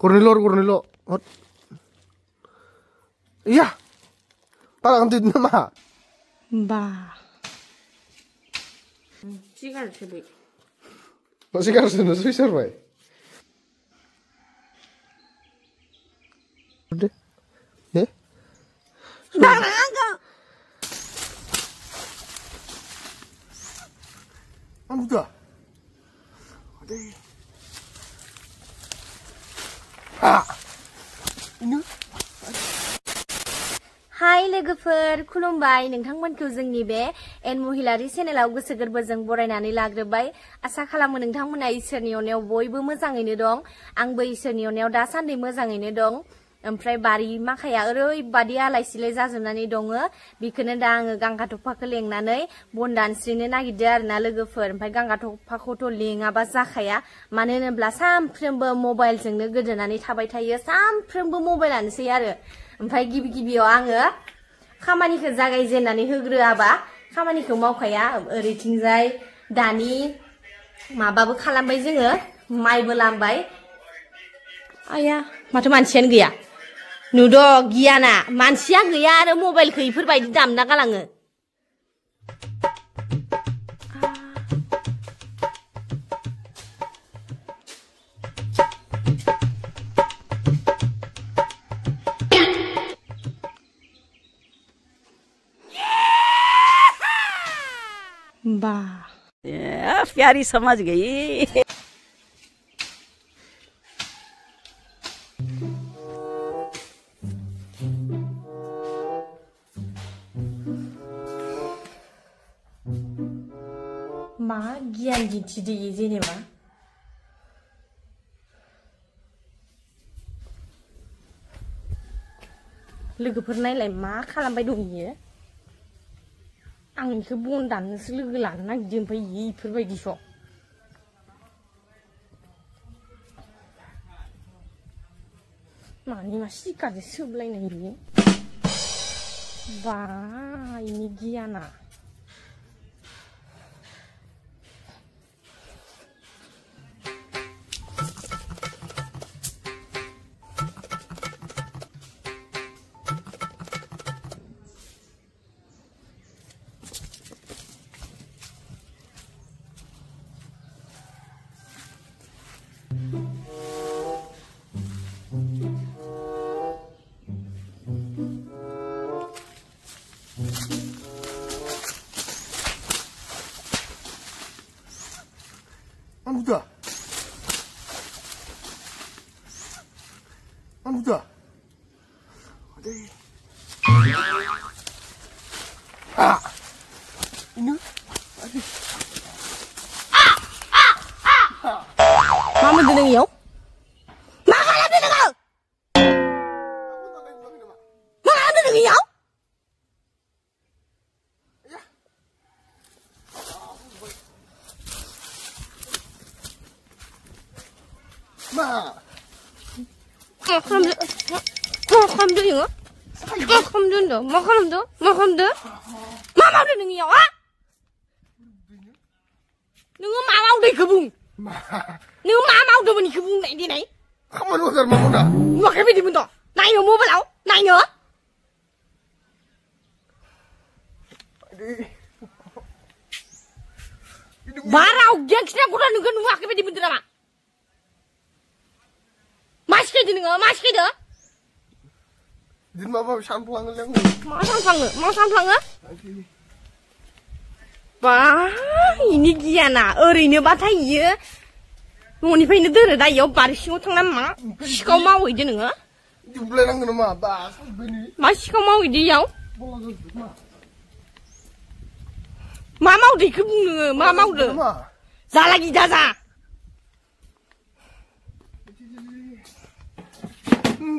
Gurnilo. Iya. Parang tid nama. Ba. Sigar sih. Masih harus Swisser, Bay. Udah. Ya. Enggak. Udah. Ah. Ini. Hai लोगोफोर खुलुमबाय नोंथांमोनखौ जोंनि बे एन महिलारि चेनेलाव गोसो गोरबोजों बरायनानै लाग्रोबाय आसा खालामो नोंथांमोना इसोरनि अननायाव बयबो मोजाङैनो दं आंबो इसोरनि अननायाव दासान्दि मोजाङैनो दं ओमफ्राय बारि माखाया ओरैबादि आलाय-सिलाय जाजोबनानै दङ बेखौनो दा आङो गांगा थफाखौ लेंनानै बन दानस्रिनो नागिरदों आरोना लोगोफोर ओमफ्राय गांगा थफाखौथ' लेङाबा जाखाया मानो होनोब्ला सानफ्रोमबो मबाइलजोंनो गोदोनानै थाबाय थायो सानफ्रोमबो मबाइलानोसै आरो ओमफ्राय गिबियाव आङो खामानिखौ जागायजेननानै होग्रोआबा खामानिखौ मावखाया ओरैथिंजाय दानि माबाबो खालामबाय जोङो माइबो लामबाय आया माथो मानसियानो गैया नुद' गियाना मानसिया गैया आरो मबाइलखौ इफोरबायदि दामना गालाङो वाह प्यारी समझ गई मा गियान दिन्थिदोयो जेनेबा लोगोफोर नायलाय मा खालामबाय दं इयो आं इखौ बन दाननोसो लोगो लानो नागिरदों ओमफ्राय इफोरबायदिस' मानि मा सिखाजों सोबलायनाय बियो बा इनि गियाना Udah. Ah. Ini. Mama deneng yo. Makala deneng yo. Makala deneng yo. Ma. Makam dulu ya? Makam dulu. Mama udah nengi ya? Nengi mama udah kebung. Nengi mama udah bani kebung naik di naik. Kamu udah mama udah. Mau kebun di bentuk. Naik no mobil au, naik no. Barau gengsnya kurang nunggu mau kebun di bentuk apa? Masih di nengi, masih dah. Din mama samplang lang. Mau samplang? Wah, ini Giana. Orinnya batai ya. Nonipain itu dah ya barisnya tengah mak. Sikau mau ide nenga. Jumlah nang nama bas. Masih kau mau ide ya? Mama udah kebun nenga. Mama udah. Salah kita sah.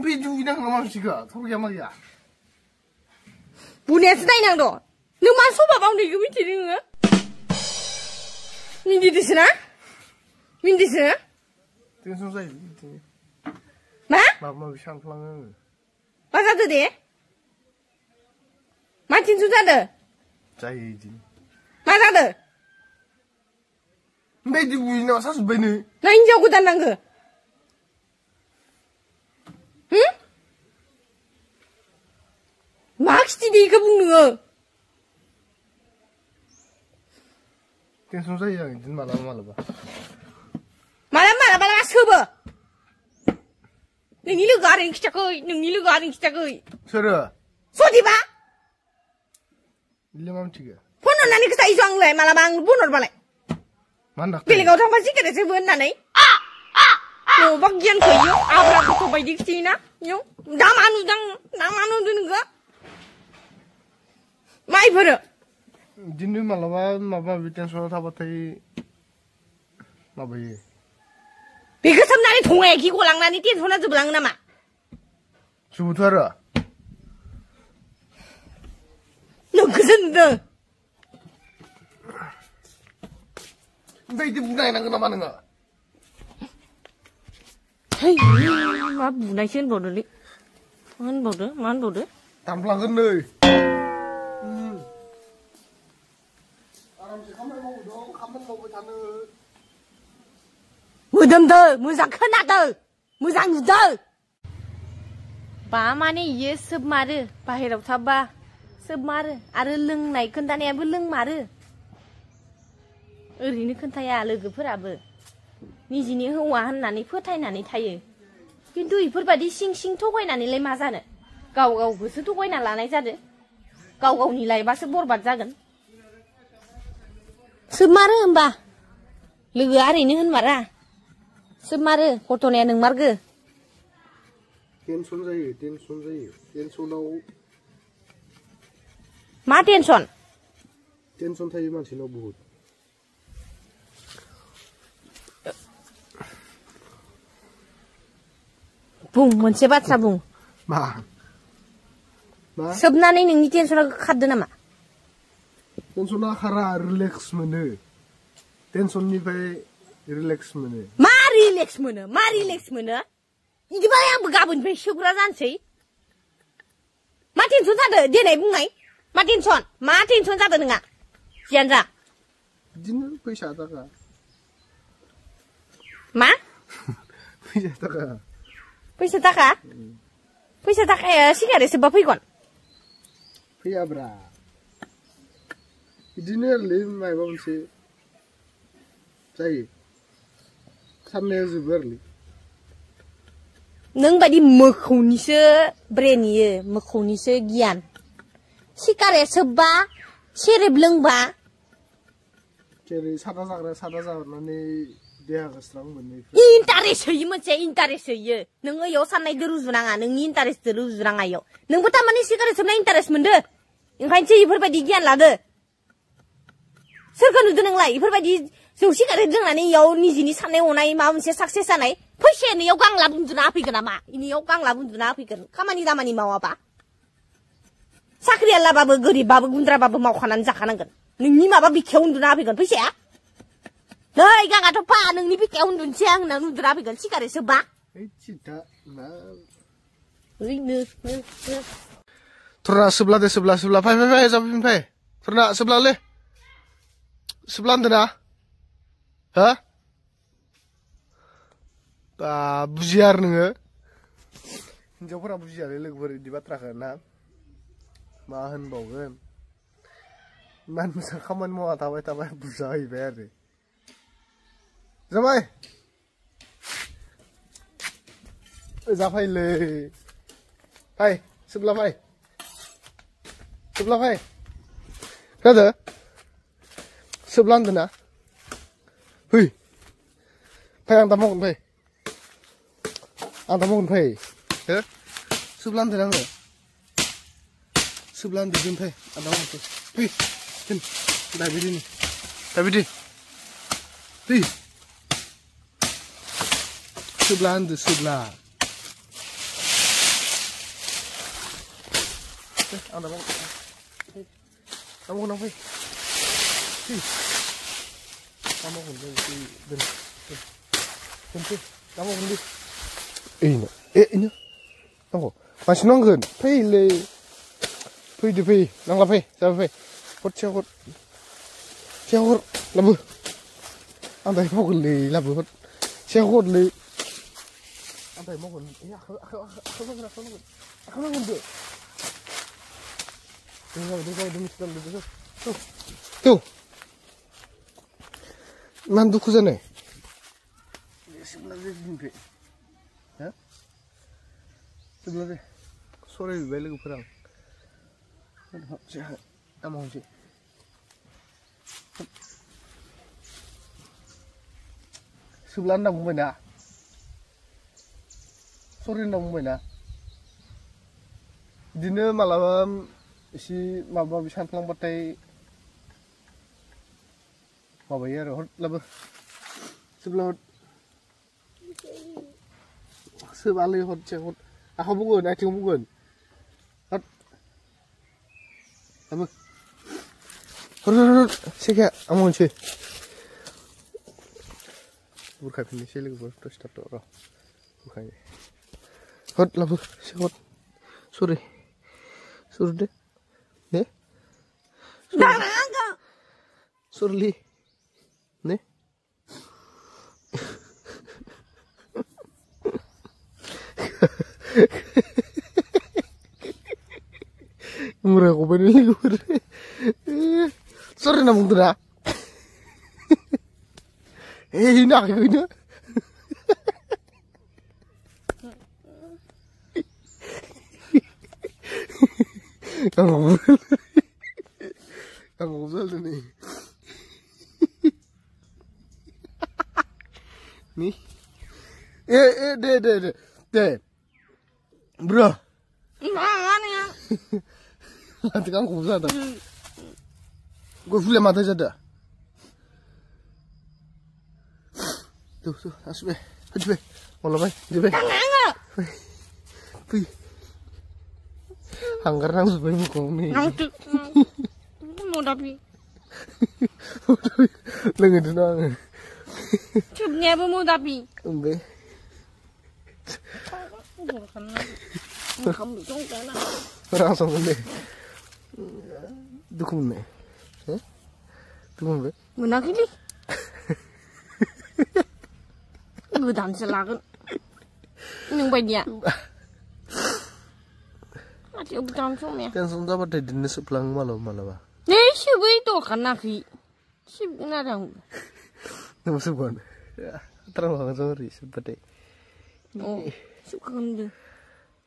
Biju inang nama siapa? Tahu yang mana ya? Punya sedai nang do. Nung masuk bapak udah kebun ciri nenga. Mindi di sana? Mindi di sana? Tengok saya. Ma? Mama bisa samplang. Masa tu deh? Macam tu ada? Cai jin. Masa tu? Biju inang sas bene. Nah ini aku tandang ke? खिथि इखो बुं नोङो टेनसन जायो आं बिदिनो मालाबा मालाबा सोबो नोंनि लोगोआ ओरैनो खिथाखै सोरो सदिबा बिलाय मा मिथिगो फन हरनानै खोथायोस' आंलाय मालाबा आं फन हरबालाय मा होनदों बेलेगाव थांबा सिगारेट सोबो होननानै न'बा गियानखौ इयो आब्रा गथ' बायदि खिथियोना इयो दा मा नुदों नोङो मा इफोरो बिदिनो मालाबा माबा माबि टेनसनाव थाबाथाय माबायो बेखौ सोबनानै थङाया खि गलांनानै टेनसना जोबलाङो नामा सुबुथ' आरो नोंखौसो नुदों ओमफ्राय बिदि बुंनायनांगोन नामा नोङो है मा बुनायसो होनबावदोलै मा होनबावदो दानफ्लांगोन नै आरामसे खामानि मावबाय थानो मोदोमदो मोजां खोनादो मोजां नुदो बा माने इयो सोबमारो बाहेराव थाबा सोबमारो आरो लोंनाय खोन्थानायाबो लोंमारो ओरैनो खोन्थाया लोगोफोराबो निजिनि हौवा होननानै फोथायनानै थायो खिन्थु इफोरबायदि सिं थगायनानैलाय मा जानो गाव गावखौसो थगायना लानाय जादो गाव गावनि लाइफआसो बरबाद जागोन सोबमारो होमबा लोगोआ ओरैनो होनमारा सोबमारो घटनाया नोंमारगो टेनसन जायो टेनसनाव मा टेनसन थायो मानसिनाव बुहुत बुं मोनसे बाथ्रा बुं मा सोबनानै नोंनि टेनसना खारदो नामा टेनसना खारा रिलेक्स मोनो टेनसननिफ्राय रिलेक्स मोनो मा रिलेक्स मोनो इदिबालाय आंबो गाबोननिफ्राय सोबग्रा जानोसै मा टेनसन जादो देनाय बुंनाय मा टेनसन जादो नोंहा जियानो जा बिदिनो फैसा थाखा मा फैसा थाखाया सिगारेट सोबबा फैगोन फैयाब्रा बिदिनो ओरैनो माबा मोनसे जायो साननाया जोबो आरोलै नों बायदि मोखौनिसो ब्रेन इयो मोखौनिसो गियान सिगारेट सोबबा सेरेब लोंबा जेरै सादा जानानै देहाखौ स्रां मोनो इन्टारेस्ट होयो मोनसे इन्टारेस्ट होयो नोङो इयाव साननायदो रुजुनाङा नोंनि इन्टारेस्टदो रुजुनाङा इयाव नोंबो थारमाने सिगारेट सोबनाय इन्टारेस्ट मोनदो ओंखायनोसो इफोरबायदि गियान लादो सोरखौ नुदो नोंलाय इफोरबायदि जौ सिगारेट लोंनानै इयाव निजिनि साननाय हनाय माबा मोनसे साक्सेस जानाय फैसायानो इयाव गांलाब उन्दुना होफैगोन नामा इनियाव गांलाब उन्दुना होफैगोन खामानि दामानि मावाबा साख्रियालाबाबो गोरिबबाबो गुन्द्राबाबो मावखानानै जाखानांगोन नोंनि माबा बिखायाव उन्दुना होफैगोन फैसाया नै गाङाथ' फा नोंनि बिखायाव उन्दुनोसै आं होनना उन्दुना होफैगोन सिगारेट सोबबा थरना सोब्ला फाय जाबाय थरना सोब्लालै सोब्ला होनदोंना हा बा बुजिया आरो नोङो हिनजावफोरा बुजियालै लोगोफोर बिदि बाथ्राखौ ना मा होनबावगोन इमान मोजां खामानि मावना थाबाय बुजाहैबाय आरो जाबाय जाफायलै फाय सोब्ला फाय खोनादो सोब्ला होनदोंना फै आं दा मावगोन फै हो सोब्ला होनदों आङो सोब्ला होनदों दोन फै आं दा मावगोन फै दोन दाबिदि फै सोब्ला होनदो सोब्ला आं दा मावगोन फै मानसि नांगोन फैलै फैदो नांला फै जाबाय फै हर लाबो आं दाहाय मावगोनलै लाबो हरलै आं दाहाय मावगोन आखाव नांगोन दे Tuh. Man duku sana. Sebelah dia gini. Ya? Sebelah dia. Sore beli ke perang. Siapa? Among sih. Sebelah nak mana? Sore nak mana? Dina malam isi maba bisa pulang batai. Maba ya roh laba. Sebelah sebalik hot cekut. Aku bukan, aku bukan. Hot. Apa? Hot. Siapa? Among sih. Bukan ini sih lagi terus tato roh. Bukan. Hot laba. Siapa? Sore. Sore deh. Ne? Surli. Ne? Murah ko panili ko. Sorry na mong tuna. Hinak ko na. Ang ubsal na ni. Ni. De. Bro. Mana ya? Nanti kan ubsal dah. Gue full mata jada. Tuh, asbe. Asbe. Mau lebay, jebe. Pi. Hanggar nang supaya mukong ni. Mau tapi. Lengan tu nang. Cupnya apa mau tapi? Umbe. Kamu dong kan? Orang song ni. Dukung ni. Dukung be. Mana kini? Gue dan selakan. Nunggu dia. Mati bukan suami. Kan sudah pada dinas sebelah malam. Nih si gue itu kan lagi. Si ngadang. Nama sebuah. Terang sorry seperti. Oh, suka kan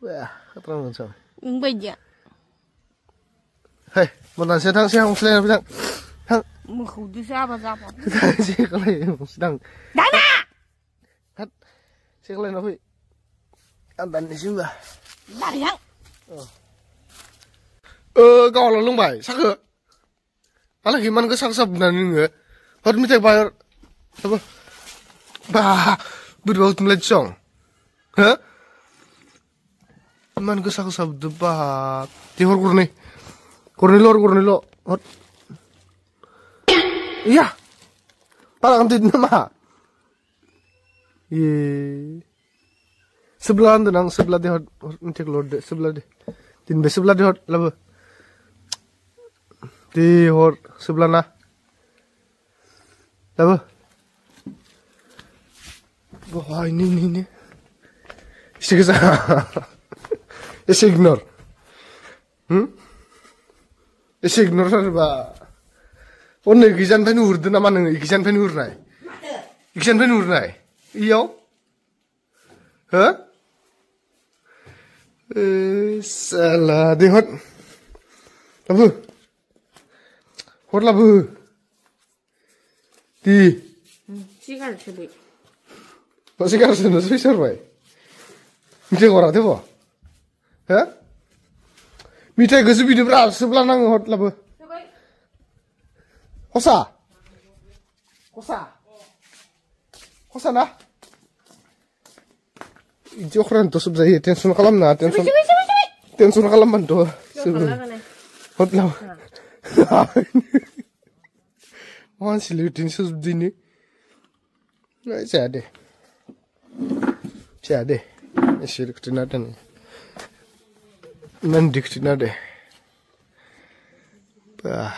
Wah, terang sorry. Nunggu dia. Hei, mana sedang siang selain sedang. Mau kudu siapa? Siang lain sedang. Dana. Hat, siang lain apa? Antan ni siapa? Dari yang. Kau lalu bay, sakit. Alah gimana ke sakit sebenarnya enggak? Harus minta bayar apa? Bah, berbau melecong. Hah? Gimana ke sakit sebenarnya? Tihor Kornelo. Hot. Iya. Parang tidak nama. Ye. Sebelah tenang, sebelah dia minta keluar deh, sebelah deh. Tin sebelah dia laba. Di hor sebelah na. Laba. Wah ini. Istighsa. Ignore. Ignore sarba. Onne gijan pen urdu nama neng gijan pen urnai. Gijan pen urnai. Iyo. Hah? Salah di hot. Labu. Hot labu. Di. Sigar sebut. Masih kan sudah selesai boy. Mesti orang tu boh. Hah? Mesti guys video berapa sebelah nang hot labu. Kosa na. Jokran to subzai tension kalam na tension kalam man to. Hot labu. Wan silutin subzai ni. Cade. Esir kena dan. Nan dik kena deh. Bah.